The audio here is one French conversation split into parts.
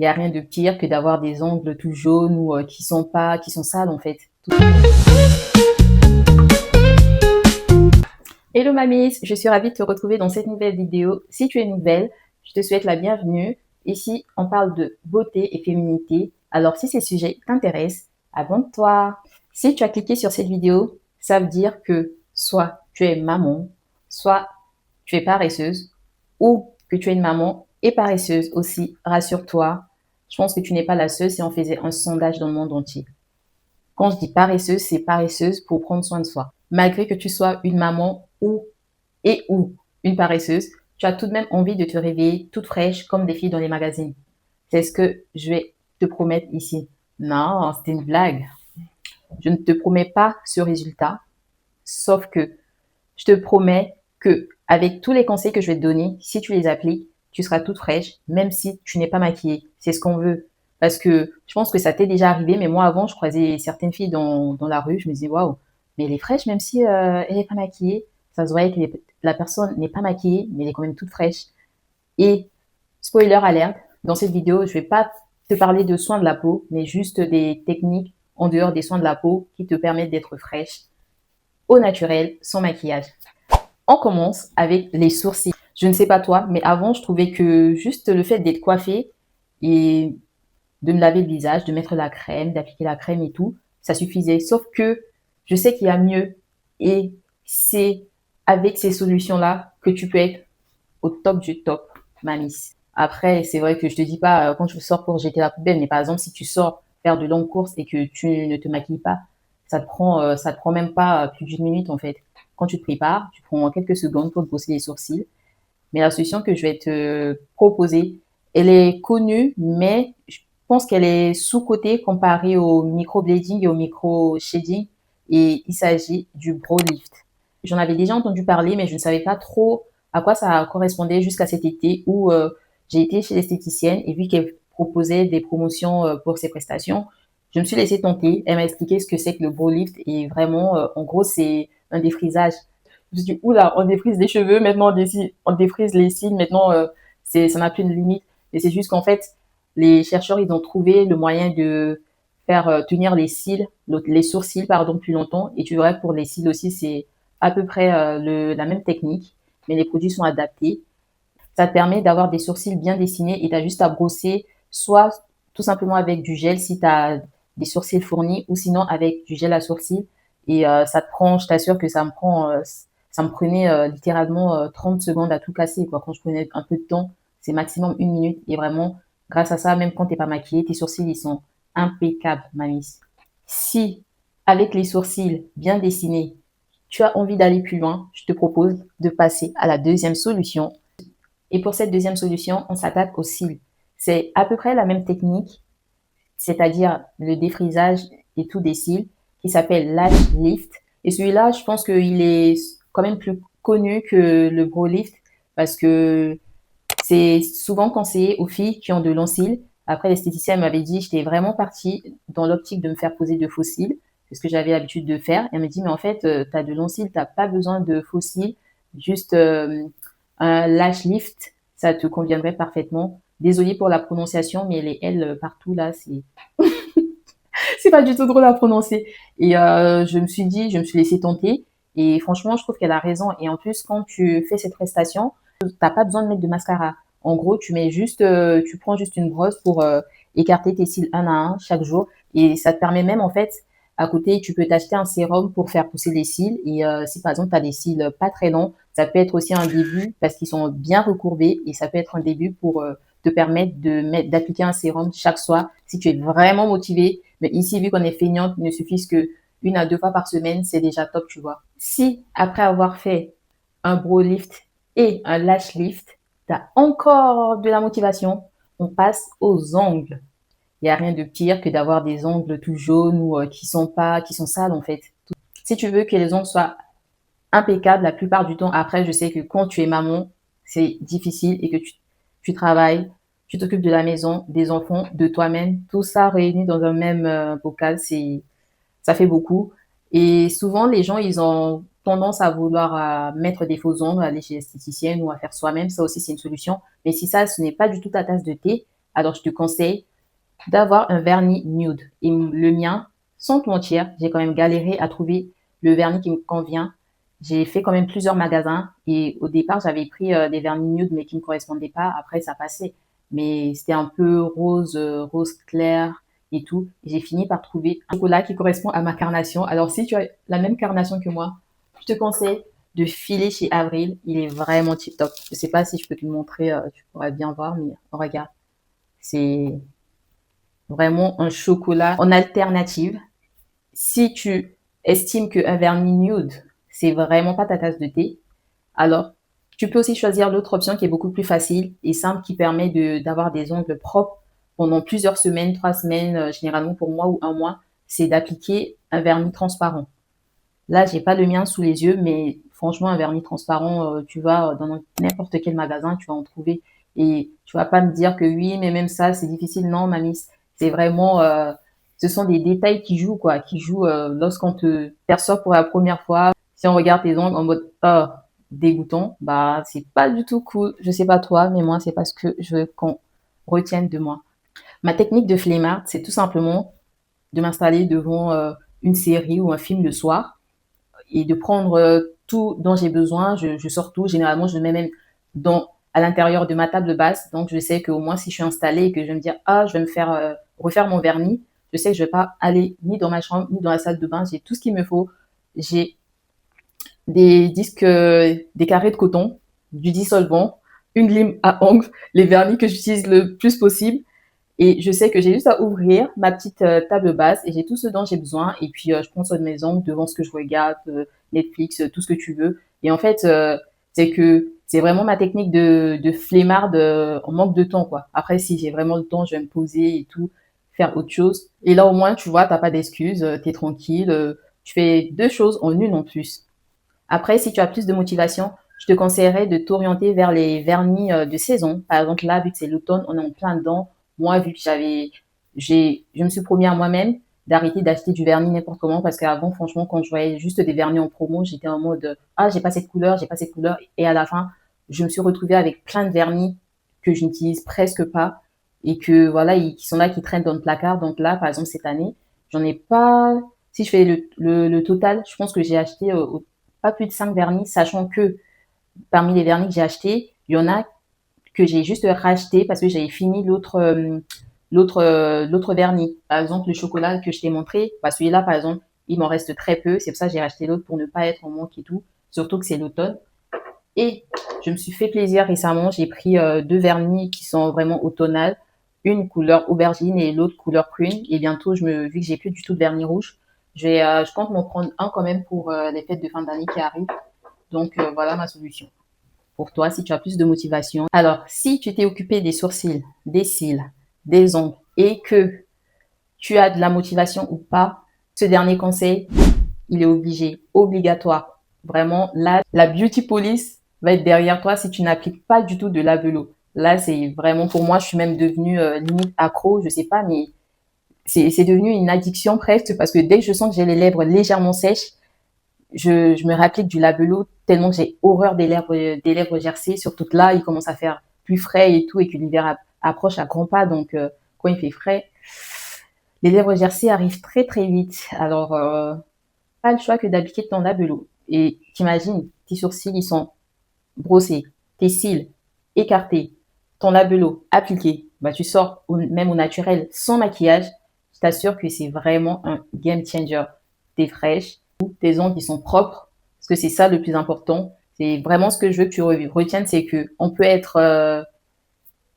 Il n'y a rien de pire que d'avoir des ongles tout jaunes ou qui sont sales en fait. Hello mamis, je suis ravie de te retrouver dans cette nouvelle vidéo. Si tu es nouvelle, je te souhaite la bienvenue. Ici, on parle de beauté et féminité. Alors si ces sujets t'intéressent, abonne-toi. Si tu as cliqué sur cette vidéo, ça veut dire que soit tu es maman, soit tu es paresseuse, ou que tu es une maman et paresseuse aussi. Rassure-toi, je pense que tu n'es pas la seule si on faisait un sondage dans le monde entier. Quand je dis paresseuse, c'est paresseuse pour prendre soin de soi. Malgré que tu sois une maman ou une paresseuse, tu as tout de même envie de te réveiller toute fraîche comme des filles dans les magazines. C'est ce que je vais te promettre ici. Non, c'était une blague. Je ne te promets pas ce résultat, sauf que je te promets que avec tous les conseils que je vais te donner, si tu les appliques, tu seras toute fraîche, même si tu n'es pas maquillée. C'est ce qu'on veut. Parce que je pense que ça t'est déjà arrivé, mais moi avant, je croisais certaines filles dans la rue, je me disais waouh, mais elle est fraîche même si elle n'est pas maquillée. Ça se voyait que la personne n'est pas maquillée, mais elle est quand même toute fraîche. Et spoiler alert, dans cette vidéo, je vais pas te parler de soins de la peau, mais juste des techniques en dehors des soins de la peau qui te permettent d'être fraîche au naturel, sans maquillage. On commence avec les sourcils. Je ne sais pas toi, mais avant, je trouvais que juste le fait d'être coiffée et de me laver le visage, de mettre la crème, d'appliquer la crème et tout, ça suffisait. Sauf que je sais qu'il y a mieux. Et c'est avec ces solutions-là que tu peux être au top du top, ma miss. Après, c'est vrai que je te dis pas quand je sors pour jeter la poubelle, mais par exemple, si tu sors faire de longues courses et que tu ne te maquilles pas, ça te prend même pas plus d'une minute en fait. Quand tu te prépares, tu prends quelques secondes pour te brosser les sourcils. Mais la solution que je vais te proposer, elle est connue, mais je pense qu'elle est sous-cotée comparée au microblading et au micro-shading. Et il s'agit du brow lift. J'en avais déjà entendu parler, mais je ne savais pas trop à quoi ça correspondait jusqu'à cet été où j'ai été chez l'esthéticienne et vu qu'elle proposait des promotions pour ses prestations, je me suis laissée tenter. Elle m'a expliqué ce que c'est que le brow lift et vraiment, en gros, c'est un défrisage. Je me suis dit, oula, on défrise les cheveux, maintenant on défrise les cils, maintenant ça n'a plus de limite. Et c'est juste qu'en fait, les chercheurs, ils ont trouvé le moyen de faire tenir les sourcils, pardon, plus longtemps. Et tu verras que pour les cils aussi, c'est à peu près la même technique, mais les produits sont adaptés. Ça te permet d'avoir des sourcils bien dessinés et tu as juste à brosser, soit tout simplement avec du gel si tu as des sourcils fournis, ou sinon avec du gel à sourcils. Et ça te prend, je t'assure que ça me prenait littéralement 30 secondes à tout casser. Quoi. Quand je prenais un peu de temps, c'est maximum une minute. Et vraiment, grâce à ça, même quand tu n'es pas maquillée, tes sourcils, ils sont impeccables, mamie. Si, avec les sourcils bien dessinés, tu as envie d'aller plus loin, je te propose de passer à la deuxième solution. Et pour cette deuxième solution, on s'attaque aux cils. C'est à peu près la même technique, c'est-à-dire le défrisage et tout des cils, qui s'appelle lash lift. Et celui-là, je pense qu'il est quand même plus connu que le brow lift parce que c'est souvent conseillé aux filles qui ont de longs cils. Après, l'esthéticienne m'avait dit, j'étais vraiment partie dans l'optique de me faire poser de faux cils. C'est ce que j'avais l'habitude de faire. Elle me dit, mais en fait, tu as de longs cils, tu n'as pas besoin de faux cils. Juste un lash lift, ça te conviendrait parfaitement. Désolée pour la prononciation, mais les L partout là, c'est pas du tout drôle à prononcer. Et je me suis dit, je me suis laissée tenter. Et franchement, je trouve qu'elle a raison. Et en plus, quand tu fais cette prestation, t'as pas besoin de mettre de mascara. En gros, tu prends juste une brosse pour écarter tes cils un à un chaque jour. Et ça te permet même, en fait, à côté, tu peux t'acheter un sérum pour faire pousser les cils. Et si par exemple, tu as des cils pas très longs, ça peut être aussi un début parce qu'ils sont bien recourbés. Et ça peut être un début pour te permettre d'appliquer un sérum chaque soir si tu es vraiment motivé. Mais ici, vu qu'on est feignante, il ne suffit que 1 à 2 fois par semaine, c'est déjà top, tu vois. Si, après avoir fait un brow lift et un lash lift, tu as encore de la motivation, on passe aux ongles. Il n'y a rien de pire que d'avoir des ongles tout jaunes ou qui sont sales en fait. Si tu veux que les ongles soient impeccables la plupart du temps, après, je sais que quand tu es maman, c'est difficile et que tu travailles, tu t'occupes de la maison, des enfants, de toi-même, tout ça réuni dans un même bocal, ça fait beaucoup. Et souvent, les gens, ils ont tendance à vouloir mettre des faux ongles, aller chez l'esthéticienne ou à faire soi-même. Ça aussi, c'est une solution. Mais si ça, ce n'est pas du tout ta tasse de thé, Alors, je te conseille d'avoir un vernis nude. Et le mien, sans te mentir, j'ai quand même galéré à trouver le vernis qui me convient. J'ai fait quand même plusieurs magasins et au départ, j'avais pris des vernis nude mais qui ne me correspondaient pas. Après, ça passait. Mais c'était un peu rose, rose clair et tout. J'ai fini par trouver un chocolat qui correspond à ma carnation. Alors, si tu as la même carnation que moi, je te conseille de filer chez Avril. Il est vraiment tip top. Je sais pas si je peux te le montrer, tu pourrais bien voir, mais regarde. C'est vraiment un chocolat en alternative. Si tu estimes qu'un vernis nude, c'est vraiment pas ta tasse de thé, alors tu peux aussi choisir l'autre option qui est beaucoup plus facile et simple qui permet d'avoir des ongles propres pendant plusieurs semaines, 3 semaines, généralement pour moi ou un mois, c'est d'appliquer un vernis transparent. Là, j'ai pas le mien sous les yeux, mais franchement, un vernis transparent, tu vas dans n'importe quel magasin, tu vas en trouver. Et tu vas pas me dire que oui, mais même ça, c'est difficile. Non, mamie, c'est vraiment, ce sont des détails qui jouent, quoi, qui jouent lorsqu'on te perçoit pour la première fois. Si on regarde tes ongles en mode, oh, dégoûtant, bah, c'est pas du tout cool. Je sais pas toi, mais moi, c'est pas ce que je veux qu'on retienne de moi. Ma technique de flemmard, c'est tout simplement de m'installer devant une série ou un film le soir et de prendre tout dont j'ai besoin. Je sors tout. Généralement, je le mets même à l'intérieur de ma table basse. Donc, je sais qu'au moins, si je suis installée et que je vais me dire, ah, je vais me faire refaire mon vernis, je sais que je vais pas aller ni dans ma chambre, ni dans la salle de bain. J'ai tout ce qu'il me faut. J'ai des disques, des carrés de coton, du dissolvant, une lime à ongles, les vernis que j'utilise le plus possible. Et je sais que j'ai juste à ouvrir ma petite table basse et j'ai tout ce dont j'ai besoin. Et puis, je prends soin de mes ongles devant ce que je regarde, Netflix, tout ce que tu veux. Et en fait, c'est que c'est vraiment ma technique de flemmarde en manque de temps, quoi. Après, si j'ai vraiment le temps, je vais me poser et tout, faire autre chose. Et là, au moins, tu vois, t'as pas d'excuses, t'es tranquille, tu fais deux choses en une en plus. Après, si tu as plus de motivation, je te conseillerais de t'orienter vers les vernis de saison. Par exemple, là, vu que c'est l'automne, on est en plein dedans. Moi, vu que je me suis promis à moi-même d'arrêter d'acheter du vernis n'importe comment parce qu'avant, franchement, quand je voyais juste des vernis en promo, j'étais en mode, ah, j'ai pas cette couleur, j'ai pas cette couleur. Et à la fin, je me suis retrouvée avec plein de vernis que je n'utilise presque pas et que, voilà, qui sont là, qui traînent dans le placard. Donc là, par exemple, cette année, j'en ai pas, si je fais le total, je pense que j'ai acheté pas plus de 5 vernis, sachant que parmi les vernis que j'ai achetés, il y en a que j'ai juste racheté parce que j'avais fini l'autre vernis. Par exemple, le chocolat que je t'ai montré, bah celui-là, par exemple, il m'en reste très peu. C'est pour ça que j'ai racheté l'autre pour ne pas être en manque et tout. Surtout que c'est l'automne. Et je me suis fait plaisir récemment. J'ai pris deux vernis qui sont vraiment automnales. Une couleur aubergine et l'autre couleur prune. Et bientôt, vu que j'ai plus du tout de vernis rouge, je compte m'en prendre un quand même pour les fêtes de fin d'année qui arrivent. Donc voilà ma solution pour toi si tu as plus de motivation. Alors, si tu t'es occupé des sourcils, des cils, des ongles et que tu as de la motivation ou pas, ce dernier conseil, il est obligé, obligatoire. Vraiment, là, la beauty police va être derrière toi si tu n'appliques pas du tout de labello. Là, c'est vraiment pour moi, je suis même devenue limite accro, je sais pas, mais c'est devenu une addiction presque parce que dès que je sens que j'ai les lèvres légèrement sèches, je me rapplique du labello tellement que j'ai horreur des lèvres gercées. Surtout que là, il commence à faire plus frais et tout et que l'hiver approche à grands pas. Donc, quand il fait frais, les lèvres gercées arrivent très très vite. Alors, pas le choix que d'appliquer ton labello. Et t'imagines, tes sourcils, ils sont brossés, tes cils écartés, ton labello appliqué. Bah, tu sors même au naturel sans maquillage. Je t'assure que c'est vraiment un game changer. T'es fraîche, tes ongles qui sont propres, parce que c'est ça le plus important. C'est vraiment ce que je veux que tu retiennes, c'est que on peut être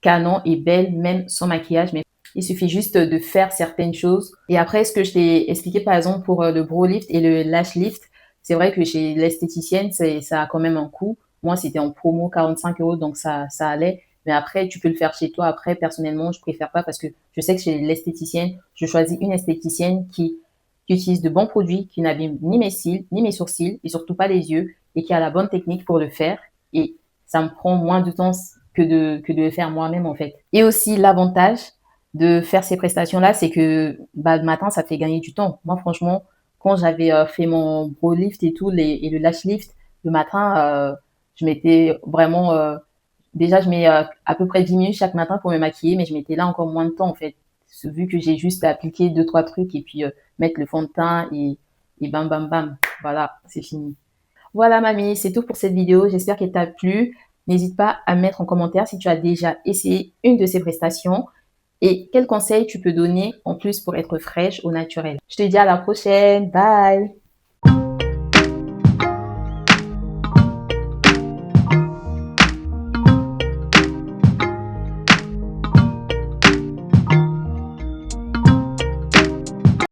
canon et belle même sans maquillage, mais il suffit juste de faire certaines choses. Et après, ce que je t'ai expliqué par exemple pour le brow lift et le lash lift, c'est vrai que chez l'esthéticienne, ça a quand même un coût. Moi, c'était en promo 45 euros, donc ça allait. Mais après, tu peux le faire chez toi. Après, personnellement, je préfère pas parce que je sais que chez l'esthéticienne, je choisis une esthéticienne qui utilise de bons produits, qui n'abîme ni mes cils, ni mes sourcils, et surtout pas les yeux, et qui a la bonne technique pour le faire. Et ça me prend moins de temps que de le faire moi-même, en fait. Et aussi, l'avantage de faire ces prestations-là, c'est que bah, le matin, ça te fait gagner du temps. Moi, franchement, quand j'avais fait mon brow lift et tout, et le lash lift, le matin, je m'étais vraiment Déjà, je mets à peu près 10 minutes chaque matin pour me maquiller, mais je mettais là encore moins de temps en fait. Vu que j'ai juste à appliquer deux, trois trucs et puis mettre le fond de teint et bam, bam, bam. Voilà, c'est fini. Voilà, mamie, c'est tout pour cette vidéo. J'espère qu'elle t'a plu. N'hésite pas à mettre en commentaire si tu as déjà essayé une de ces prestations et quels conseils tu peux donner en plus pour être fraîche au naturel. Je te dis à la prochaine. Bye!